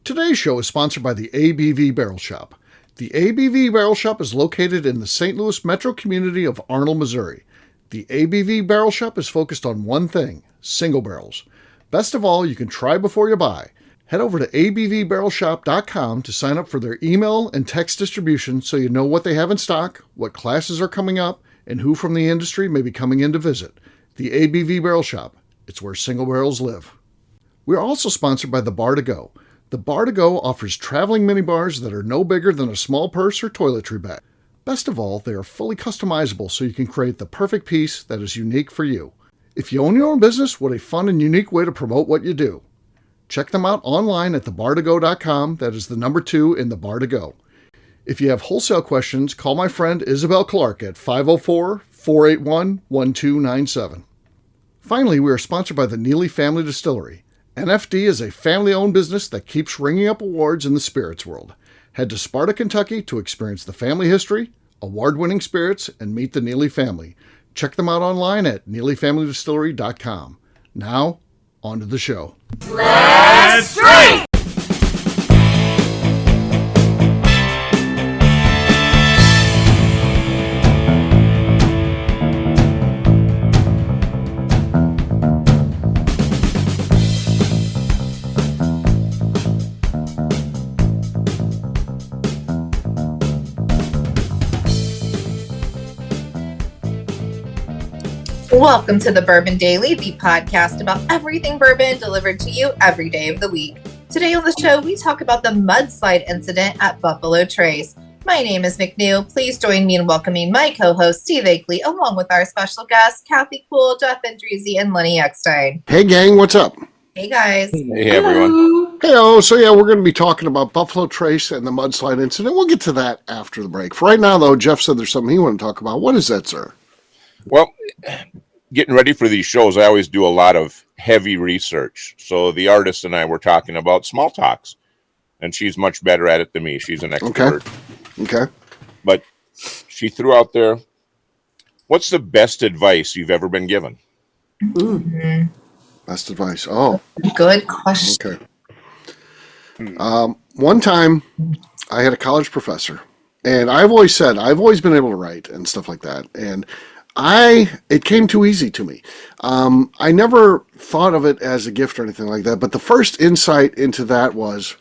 Today's show is sponsored by the ABV Barrel Shop. The ABV Barrel Shop is located in the St. Louis metro community of Arnold, Missouri. The ABV Barrel Shop is focused on one thing: single barrels. Best of all, you can try before you buy. Head over to abvbarrelshop.com to sign up for their email and text distribution so you know what they have in stock, what classes are coming up, and who from the industry may be coming in to visit. The ABV Barrel Shop. It's where single barrels live. We are also sponsored by the Bar to Go. The Bar to Go offers traveling minibars that are no bigger than a small purse or toiletry bag. Best of all, they are fully customizable so you can create the perfect piece that is unique for you. If you own your own business, what a fun and unique way to promote what you do. Check them out online at thebar2go.com. That is the number 2 in the Bar to Go. If you have wholesale questions, call my friend Isabel Clark at 504-481-1297. Finally, we are sponsored by the Neely Family Distillery. NFD is a family-owned business that keeps ringing up awards in the spirits world. Head to Sparta, Kentucky to experience the family history, award-winning spirits, and meet the Neely family. Check them out online at neelyfamilydistillery.com. Now, on to the show. Let's drink! Welcome to the Bourbon Daily, the podcast about everything bourbon delivered to you every day of the week. Today on the show, we talk about the mudslide incident at Buffalo Trace. My name is McNew. Please join me in welcoming my co-host, Steve Akeley, along with our special guests, Kathy Poole, Jeff Andreezy, and Lenny Eckstein. Hey gang, what's up? Hey guys. Hey everyone. Hey, so we're going to be talking about Buffalo Trace and the mudslide incident. We'll get to that after the break. For right now, though, Jeff said there's something he wanted to talk about. What is that, sir? Well, getting ready for these shows, I always do a lot of heavy research. So the artist and I were talking about small talks, and she's much better at it than me. She's an expert. Okay. But she threw out there, what's the best advice you've ever been given? Mm-hmm. Best advice. Oh. Good question. Okay. One time, I had a college professor, and I've always been able to write and stuff like that. And it came too easy to me. I never thought of it as a gift or anything like that, but the first insight into that was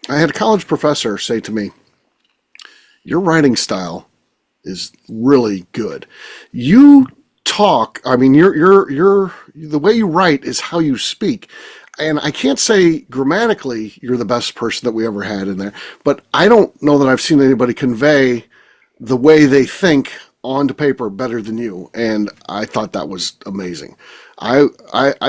I had a college professor say to me, your writing style is really good. You talk, I mean, the way you write is how you speak. And I can't say grammatically you're the best person that we ever had in there, but I don't know that I've seen anybody convey the way they think onto paper better than you. And I thought that was amazing. I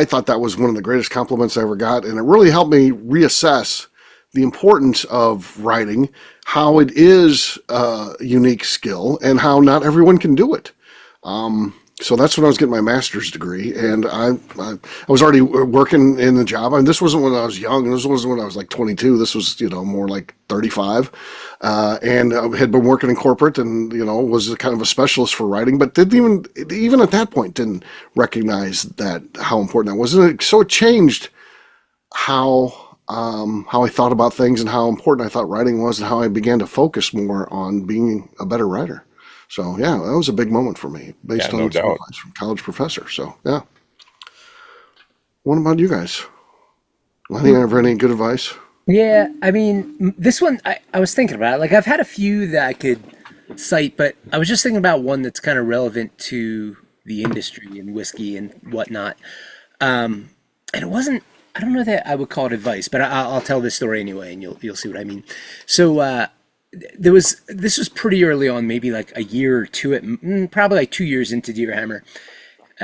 thought that was one of the greatest compliments I ever got, and it really helped me reassess the importance of writing, how it is a unique skill, and how not everyone can do it. So that's when I was getting my master's degree, and I was already working in the job. I mean, this wasn't when I was young. This wasn't when I was like 22. This was, more like 35. And I had been working in corporate and, was kind of a specialist for writing, but didn't even at that point, didn't recognize how important that was. And so it changed how I thought about things and how important I thought writing was, and how I began to focus more on being a better writer. So, yeah, that was a big moment for me based on advice from college professor. So, yeah. What about you guys? Lenny, ever any good advice? Yeah, I mean, this one, I was thinking about it. Like, I've had a few that I could cite, but I was just thinking about one that's kind of relevant to the industry and whiskey and whatnot. And it wasn't, I don't know that I would call it advice, but I'll tell this story anyway, and you'll see what I mean. So, this was pretty early on, maybe like a year or two, probably like 2 years into Deer Hammer,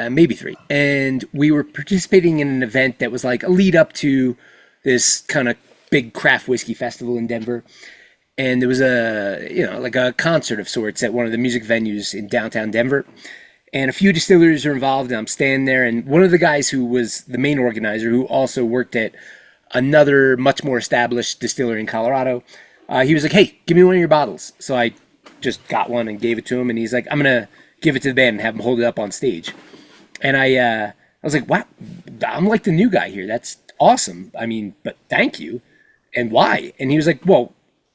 maybe 3. And we were participating in an event that was like a lead up to this kind of big craft whiskey festival in Denver. And there was like a concert of sorts at one of the music venues in downtown Denver. And a few distilleries are involved, and I'm standing there. And one of the guys who was the main organizer, who also worked at another much more established distillery in Colorado, he was like, hey, give me one of your bottles. So I just got one and gave it to him. And he's like, I'm going to give it to the band and have them hold it up on stage. And I was like, wow, I'm like the new guy here. That's awesome. I mean, but thank you. And why? And he was like, well,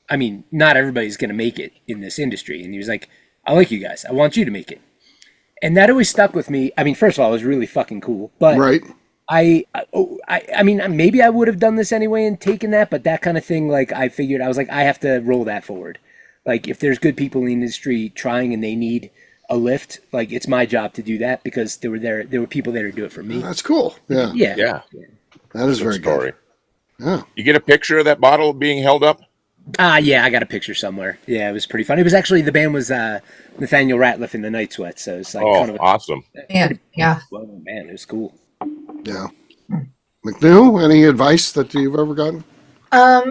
I mean, not everybody's going to make it in this industry. And he was like, I like you guys. I want you to make it. And that always stuck with me. I mean, first of all, it was really fucking cool. But Right. I mean, maybe I would have done this anyway and taken that, but that kind of thing, like, I figured, I was like, I have to roll that forward. Like, if there's good people in the industry trying and they need a lift, like, it's my job to do that because there were people there to do it for me. That's cool. Yeah. Yeah. That is Good very story. good. Yeah. You get a picture of that bottle being held up? Yeah, I got a picture somewhere. Yeah, it was pretty fun. It was actually, the band was Nathaniel Ratliff and the Night Sweats, so it's like kind of Awesome. Yeah. well, man, it was cool. Yeah. McNew, any advice that you've ever gotten?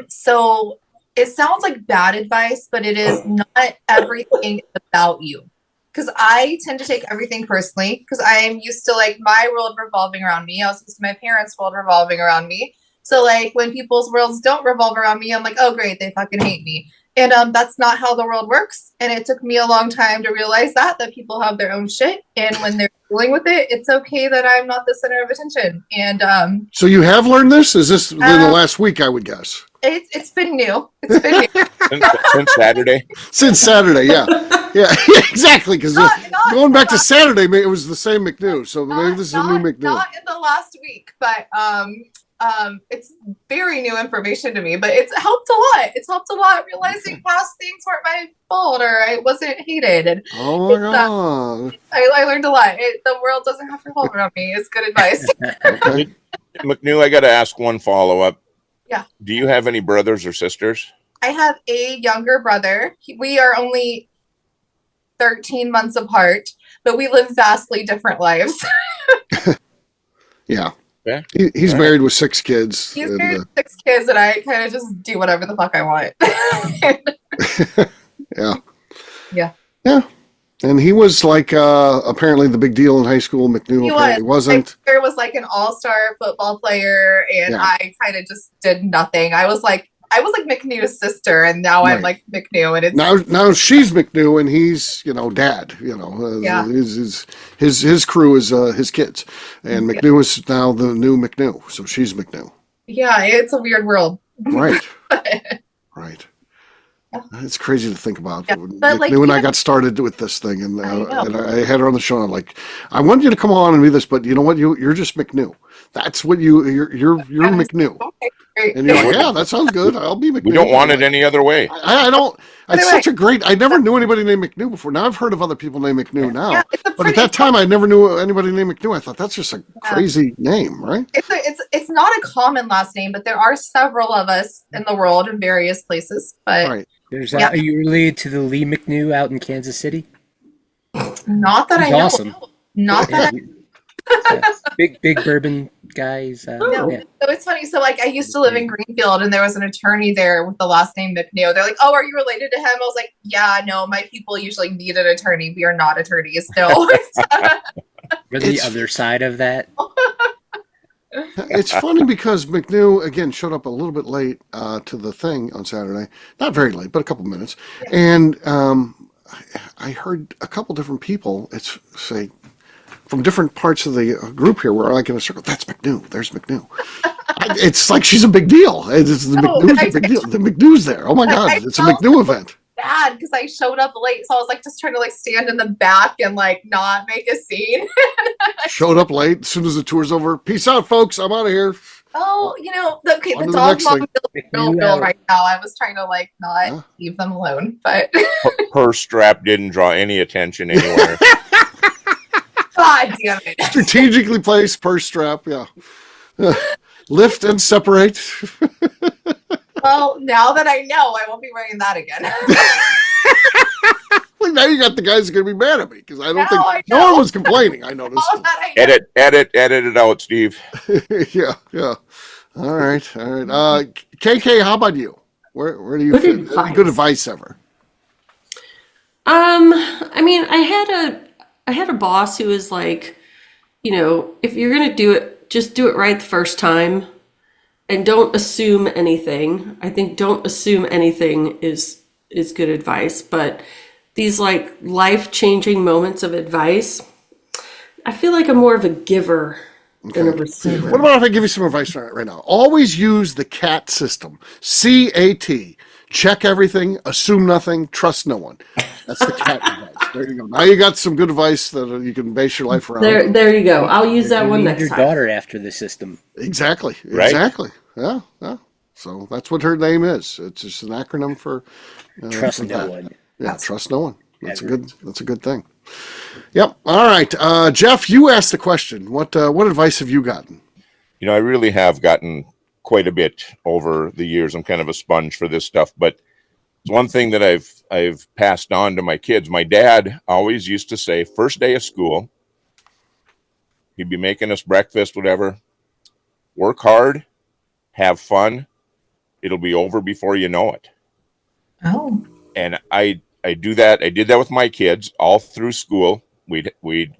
So it sounds like bad advice, but it is not everything about you. Because I tend to take everything personally because I am used to like my world revolving around me. I was used to my parents' world revolving around me. So like when people's worlds don't revolve around me, I'm like, oh great, they fucking hate me. And that's not how the world works. And it took me a long time to realize that people have their own shit. And when they're dealing with it, it's okay that I'm not the center of attention. And So you have learned this? Is this in the last week, I would guess? it's been new. It's been new. Since Saturday? Since Saturday, yeah. Yeah, exactly. Because going back to Saturday, it was the same McNew. So maybe this is a new McNew. Not in the last week, but it's very new information to me, but it's helped a lot. It's helped a lot realizing past things weren't my fault or I wasn't hated. And Oh my God. I learned a lot. The world doesn't have to revolve around me. It's good advice. Okay. McNew, I got to ask one follow-up. Yeah. Do you have any brothers or sisters? I have a younger brother. We are only 13 months apart, but we live vastly different lives. Yeah. Yeah. He's married with 6 kids. He's and, married with 6 kids, and I kind of just do whatever the fuck I want. yeah. Yeah. Yeah. And he was like apparently the big deal in high school. McNew He apparently was. wasn't. There was like an all-star football player, and Yeah. I kind of just did nothing. I was like McNew's sister, and now I'm Right. like McNew, and it's Now she's McNew and he's dad. Yeah. His crew is his kids, and McNew is now the new McNew. So she's McNew. yeah, it's a weird world. Right. Right. It's crazy to think about. Yeah, When but, like, McNew and I even- got started with this thing, and I know. I had her on the show. And I'm like, I want you to come on and do this, but you know what? You're just McNew. That's what you're McNew. Okay, great. And you're like, yeah, that sounds good. I'll be McNew. We don't want it any other way. I don't. It's Anyway. such a great. I never knew anybody named McNew before. Now I've heard of other people named McNew now, Yeah, it's a but at pretty- that time I never knew anybody named McNew. I thought that's just a crazy name, right? It's not a common last name, but there are several of us in the world in various places. But Right. There's Yeah. Are you related to the Lee McNew out in Kansas City? not that He's I know. awesome. Not that Big bourbon guys. No. Yeah. So it's funny. So like I used to live in Greenfield and there was an attorney there with the last name McNew. They're like, oh, are you related to him? I was like, yeah, no, my people usually need an attorney. We are not attorneys. No. We're the It's- other side of that. It's funny because McNew again showed up a little bit late to the thing on Saturday. Not very late, but a couple minutes. And I heard a couple different people. It's say from different parts of the group here. We're like in a circle. That's McNew. There's McNew. It's like she's a big deal. It's the Oh, McNew's a big deal. The McNew's there. Oh my God! I It's a felt McNew event. Bad because I showed up late. So I was like just trying to like stand in the back and like not make a scene. Showed up late. As soon as the tour's over, peace out, folks. I'm out of here. Oh, On the to the dog next mom thing. Bill McNew out. right now. I was trying to like not Huh? leave them alone, but Purse strap didn't draw any attention anywhere. God damn it. Strategically placed purse strap. Yeah. Lift and separate. Well, now that I know, I won't be wearing that again. Well, now you got the guys that are going to be mad at me because I don't Now think I no know. one was complaining. I noticed. All that I know. Edit it out, Steve. Yeah. All right. KK, how about you? Where do you Good fit? advice. Good advice ever? I mean, I had a boss who was like, if you're gonna do it, just do it right the first time, and don't assume anything. I think don't assume anything is good advice, but these like life-changing moments of advice, I feel like I'm more of a giver and a Okay. receiver. What about if I give you some advice right now? Always use the CAT system. CAT. Check everything, assume nothing, trust no one. That's the CAT advice. There you go. Now you got some good advice that you can base your life around. There you go. I'll use that You one named next your time. daughter after the system. Exactly. Right. Exactly. Yeah. Yeah. So that's what her name is. It's just an acronym for Trust for no that. one. Yeah, trust no one. That's Ever. a good thing. Yep. All right. Jeff, you asked the question. What advice have you gotten? I really have gotten quite a bit over the years. I'm kind of a sponge for this stuff, but it's one thing that I've passed on to my kids. My dad always used to say, first day of school, he'd be making us breakfast, whatever. Work hard, have fun. It'll be over before you know it. Oh, And I do that. I did that with my kids all through school. We'd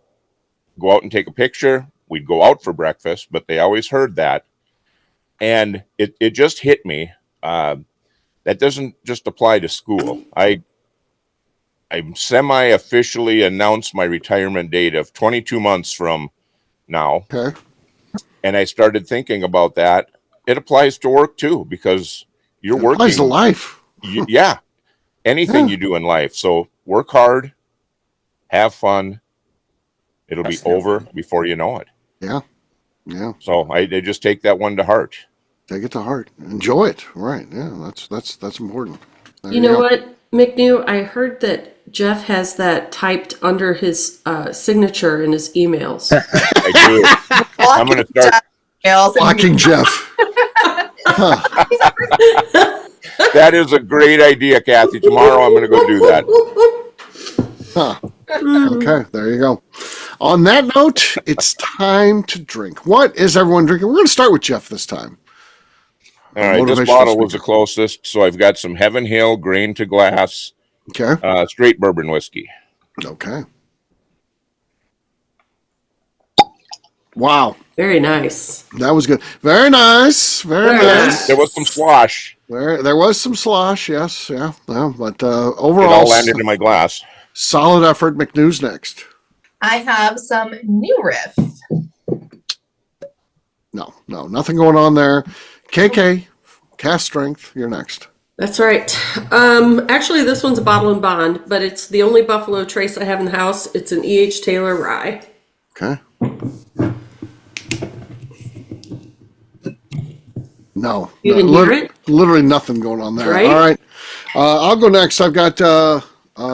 go out and take a picture. We'd go out for breakfast, but they always heard that. And it just hit me. That doesn't just apply to school. I semi-officially announced my retirement date of 22 months from now. Okay. And I started thinking about that. It applies to work too, because you're It applies to working. life. Yeah. Anything Yeah. you do in life. So work hard, have fun. It'll be over before you know it. Yeah. Yeah. So I just take that one to heart. Take it to heart. Enjoy it. Right. Yeah. That's important. There You know go. what, McNew? I heard that Jeff has that typed under his signature in his emails. I do. I'm going to start. Blocking Jeff. Huh. That is a great idea, Kathy. Tomorrow I'm going to go do that. Huh. Okay, there you go. On that note, it's time to drink. What is everyone drinking? We're going to start with Jeff this time. All right, this Motivational bottle was the speaker. closest. So I've got some Heaven Hill grain to glass, Okay. straight bourbon whiskey. Okay. Wow, Very nice. that was good. Very nice. Very Very nice. nice. There was some slosh. There was some slosh. Yes, yeah. But It overall, all landed in my glass. solid effort. McNew's next. I have some new riff. No, nothing going on there. KK, cast strength. You're next. That's right. Actually, this one's a bottle and bond, but it's the only Buffalo Trace I have in the house. It's an E.H. Taylor rye. Okay. No. You didn't hear it? Literally nothing going on there. Right? All right. I'll go next. I've got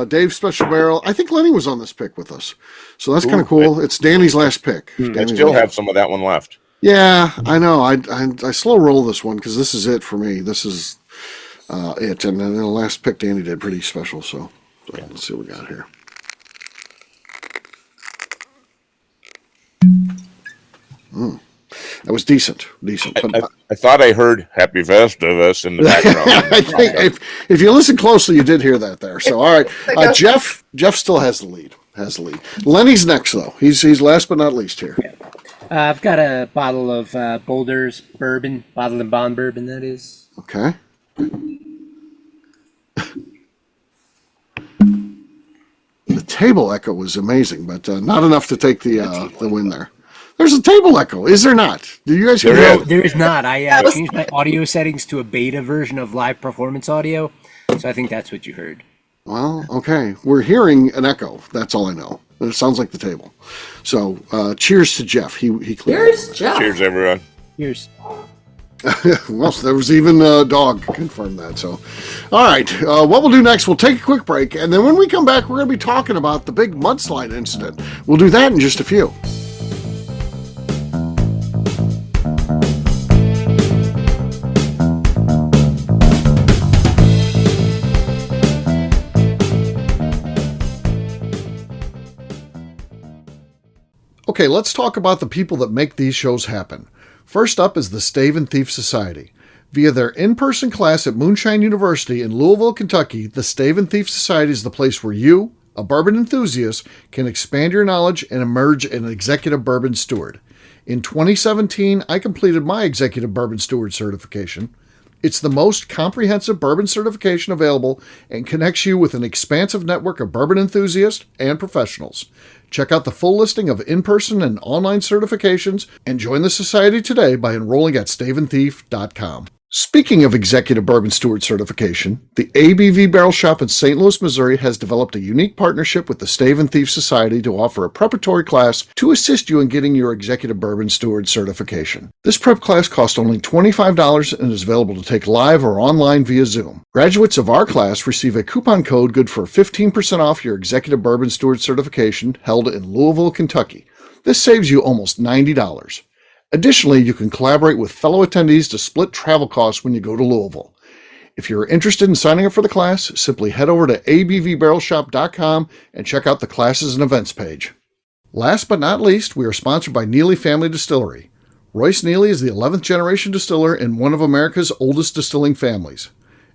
Dave's Special Barrel. I think Lenny was on this pick with us. So that's kind of cool. It's Danny's last pick. I Danny's still last- have some of that one left. Yeah, I know. I slow roll this one because this is it for me. This is it. And then the last pick Danny did pretty special. So let's see what we got here. That was decent. But I thought I heard Happy Festivus in the background. I think if you listen closely, you did hear that there. So, all right, Jeff still has the lead. Lenny's next though. He's last but not least here. I've got a bottle of Boulder's bourbon, bottle and bond bourbon, that is. Okay. The table echo was amazing, but not enough to take the win there. There's a table echo, is there not? Do you guys hear There that? is. There is not. I changed my audio settings to a beta version of live performance audio, so I think that's what you heard. Well, okay. We're hearing an echo. That's all I know. It sounds like the table. So, cheers to Jeff. He cleared it. Here's Jeff. Cheers, everyone. Here's Well, there was even a dog confirmed that. So, all right. What we'll do next, we'll take a quick break, and then when we come back, we're going to be talking about the big mudslide incident. We'll do that in just a few. Okay, let's talk about the people that make these shows happen. First up is the Stave and Thief Society. Via their in-person class at Moonshine University in Louisville, Kentucky, the Stave and Thief Society is the place where you, a bourbon enthusiast, can expand your knowledge and emerge an executive bourbon steward. In 2017, I completed my executive bourbon steward certification. It's the most comprehensive bourbon certification available and connects you with an expansive network of bourbon enthusiasts and professionals. Check out the full listing of in-person and online certifications and join the society today by enrolling at staveandthief.com. Speaking of Executive Bourbon Steward certification, the ABV Barrel Shop in St. Louis, Missouri has developed a unique partnership with the Stave and Thief Society to offer a preparatory class to assist you in getting your Executive Bourbon Steward certification. This prep class costs only $25 and is available to take live or online via Zoom. Graduates of our class receive a coupon code good for 15% off your Executive Bourbon Steward certification held in Louisville, Kentucky. This saves you almost $90. Additionally, you can collaborate with fellow attendees to split travel costs when you go to Louisville. If you're interested in signing up for the class, simply head over to abvbarrelshop.com and check out the classes and events page. Last but not least, we are sponsored by Neely Family Distillery. Royce Neely is the 11th generation distiller in one of America's oldest distilling families.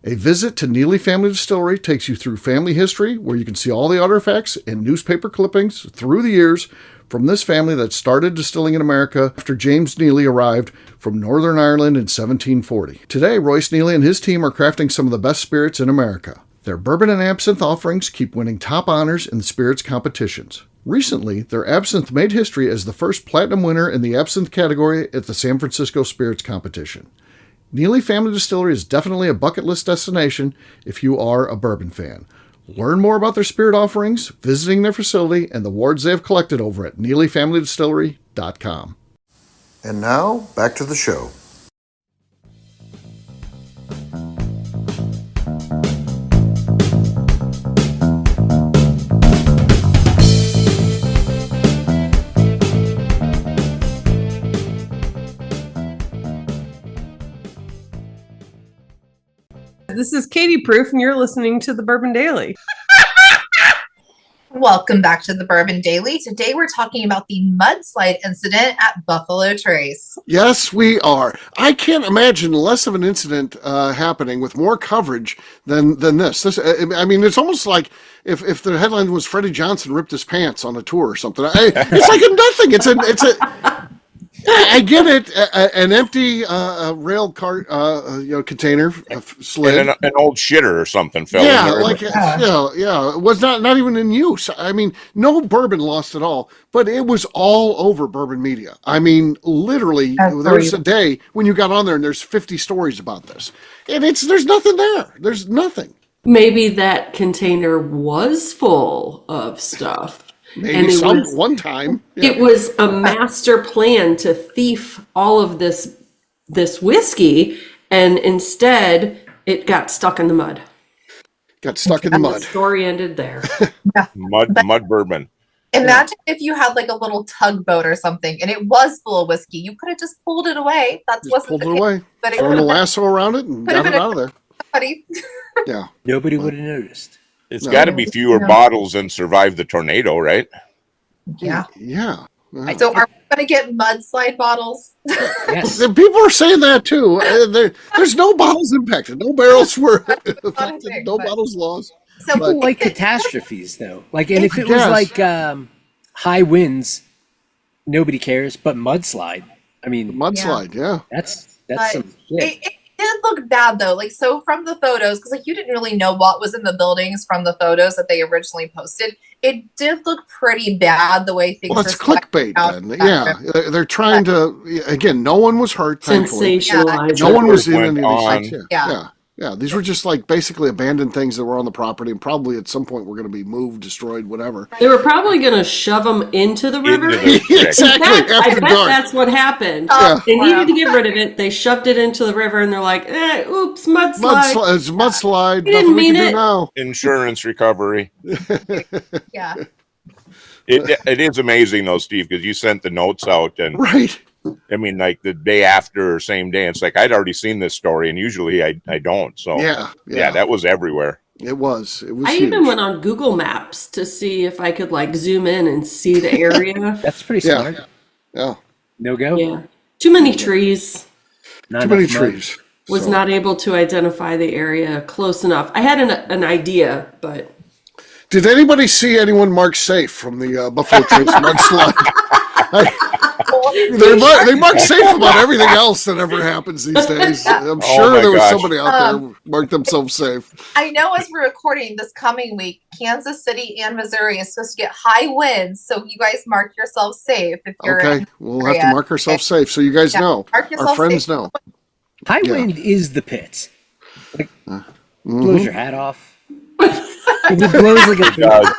A visit to Neely Family Distillery takes you through family history, where you can see all the artifacts and newspaper clippings through the years from this family that started distilling in America after James Neely arrived from Northern Ireland in 1740. Today, Royce Neely and his team are crafting some of the best spirits in America. Their bourbon and absinthe offerings keep winning top honors in the spirits competitions. Recently, their absinthe made history as the first platinum winner in the absinthe category at the San Francisco Spirits Competition. Neely Family Distillery is definitely a bucket list destination if you are a bourbon fan. Learn more about their spirit offerings, visiting their facility, and the awards they have collected over at NeelyFamilyDistillery.com. And now, back to the show. This is Katie Proof, and you're listening to the Bourbon Daily. Welcome back to the Bourbon Daily. Today we're talking about the mudslide incident at Buffalo Trace. Yes, we are. I can't imagine less of an incident happening with more coverage than this. I mean, it's almost like if the headline was Freddie Johnson ripped his pants on a tour or something. It's like a nothing. It's a. I get it. An empty rail cart, container slid. And an old shitter or something fell Yeah, in there. like it was not even in use. I mean, no bourbon lost at all, but it was all over bourbon media. I mean, literally, there was a day when you got on there and there's 50 stories about this, and there's nothing there. There's nothing. Maybe that container was full of stuff. Maybe one time. Yeah. It was a master plan to thief all of this whiskey, and instead it got stuck in the mud. Got stuck in the mud. The story ended there. Mud bourbon. Imagine if you had like a little tugboat or something, and it was full of whiskey. You could have just pulled it away. Pulled it away. But thrown a lasso around it and got it out of there. Buddy. Yeah. Nobody would have noticed. It's got to be fewer bottles than survived the tornado, right? Yeah. Yeah. So are we going to get mudslide bottles? Yes. People are saying that too. There's no bottles impacted. No barrels were affected. No bottles lost. So People like catastrophes, though. Like, and if it was like high winds, nobody cares. But mudslide, I mean, mudslide, yeah. That's some it shit. did look bad though. Like, so from the photos, because like you didn't really know what was in the buildings from the photos that they originally posted. It did look pretty bad the way things. Well, it's clickbait then. Yeah, they're trying to. Again, no one was hurt. Sensationalized. No one was in any of these things. Yeah. These were just like basically abandoned things that were on the property, and probably at some point were going to be moved, destroyed, whatever. They were probably going to shove them into the river. Exactly. I bet that's what happened. They needed to get rid of it. They shoved it into the river, and they're like, oops, mudslide. It's mudslide. Didn't Nothing we mean can it. do now. Insurance recovery. Yeah. It is amazing though, Steve, because you sent the notes out, and right. I mean, like the day after or same day, it's like I'd already seen this story, and usually I don't. So yeah, that was everywhere. It was. I even went on Google Maps to see if I could like zoom in and see the area. That's pretty smart. Yeah. No go. Yeah. Too many trees. Too many trees. Was not able to identify the area close enough. I had an idea, but. Did anybody see anyone marked safe from the Buffalo Trace mudslide? They mark safe about everything else that ever happens these days. I'm sure my there was gosh. somebody out there who marked themselves safe. I know as we're recording this coming week, Kansas City and Missouri is supposed to get high winds, so you guys mark yourselves safe if you're Okay, we'll have to mark ourselves safe so you guys know. Mark Our yourself friends safe. know. High Yeah. wind is the pits. Like, blows your hat off. If it blows like a God.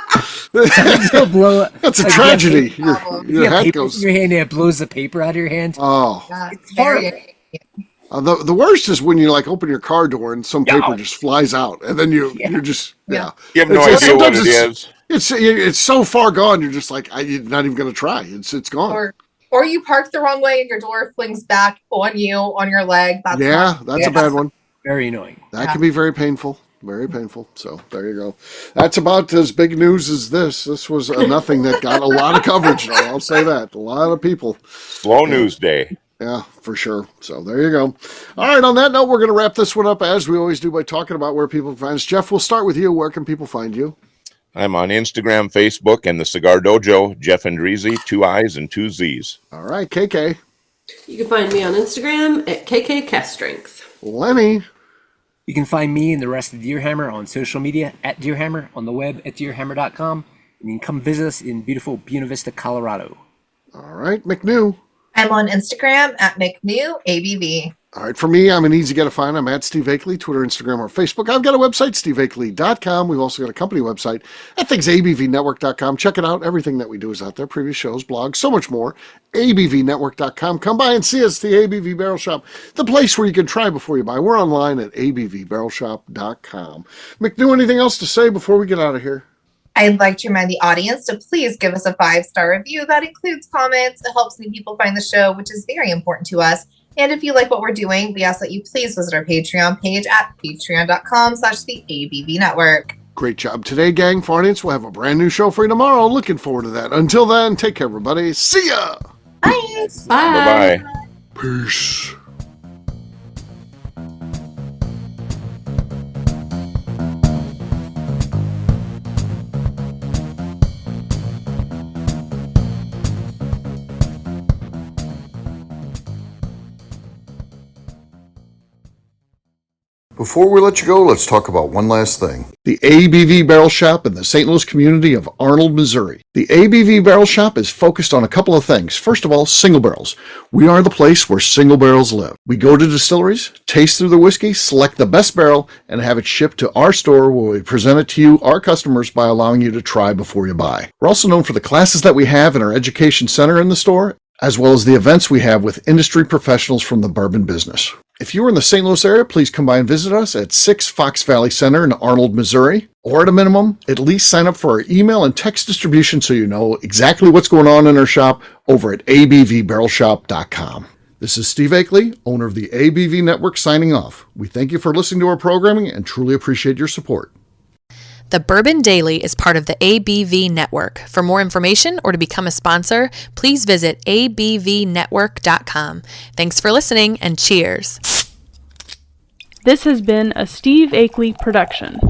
sometimes it'll blow. That's a like, tragedy. you have Your You have hat paper goes. in your hand and it blows the paper out of your hand. Oh, Yeah, It's very- the worst is when you like open your car door and some paper just flies out, and then you're just Yeah. You have no It's- idea what sometimes it is. It's so far gone. You're just like you're not even gonna try. It's gone. Or you park the wrong way and your door flings back on you, on your leg. That's That's a bad one. Very annoying. That can be very painful. Very painful. So there you go. That's about as big news as this. This was nothing that got a lot of coverage, though. I'll say that. A lot of people. Slow news day. Yeah, for sure. So there you go. All right. On that note, we're going to wrap this one up as we always do by talking about where people can find us. Jeff, we'll start with you. Where can people find you? I'm on Instagram, Facebook, and the Cigar Dojo, Jeff Andreezy, 2 I's and 2 Z's. All right. KK. You can find me on Instagram at KKCastStrength. Lenny. You can find me and the rest of Deerhammer on social media at Deerhammer, on the web at deerhammer.com, and you can come visit us in beautiful Buena Vista, Colorado. All right. McNew. I'm on Instagram at McNew ABV. All right, for me, I'm an easy guy to find. I'm at Steve Akeley, Twitter, Instagram, or Facebook. I've got a website, steveakeley.com. We've also got a company website at thingsabvnetwork.com. Check it out. Everything that we do is out there. Previous shows, blogs, so much more. abvnetwork.com. Come by and see us, the ABV Barrel Shop, the place where you can try before you buy. We're online at abvbarrelshop.com. McNew, anything else to say before we get out of here? I'd like to remind the audience to please give us a 5-star review. That includes comments. It helps new people find the show, which is very important to us. And if you like what we're doing, we ask that you please visit our Patreon page at patreon.com/the ABV Network. Great job today, gang. For audience, we'll have a brand new show for you tomorrow. Looking forward to that. Until then, take care, everybody. See ya. Bye. Bye. Bye-bye. Peace. Before we let you go, let's talk about one last thing. The ABV Barrel Shop in the St. Louis community of Arnold, Missouri. The ABV Barrel Shop is focused on a couple of things. First of all, single barrels. We are the place where single barrels live. We go to distilleries, taste through the whiskey, select the best barrel, and have it shipped to our store where we present it to you, our customers, by allowing you to try before you buy. We're also known for the classes that we have in our education center in the store, as well as the events we have with industry professionals from the bourbon business. If you're in the St. Louis area, please come by and visit us at 6 Fox Valley Center in Arnold, Missouri. Or at a minimum, at least sign up for our email and text distribution so you know exactly what's going on in our shop over at abvbarrelshop.com. This is Steve Akeley, owner of the ABV Network, signing off. We thank you for listening to our programming and truly appreciate your support. The Bourbon Daily is part of the ABV Network. For more information or to become a sponsor, please visit abvnetwork.com. Thanks for listening and cheers. This has been a Steve Akeley production.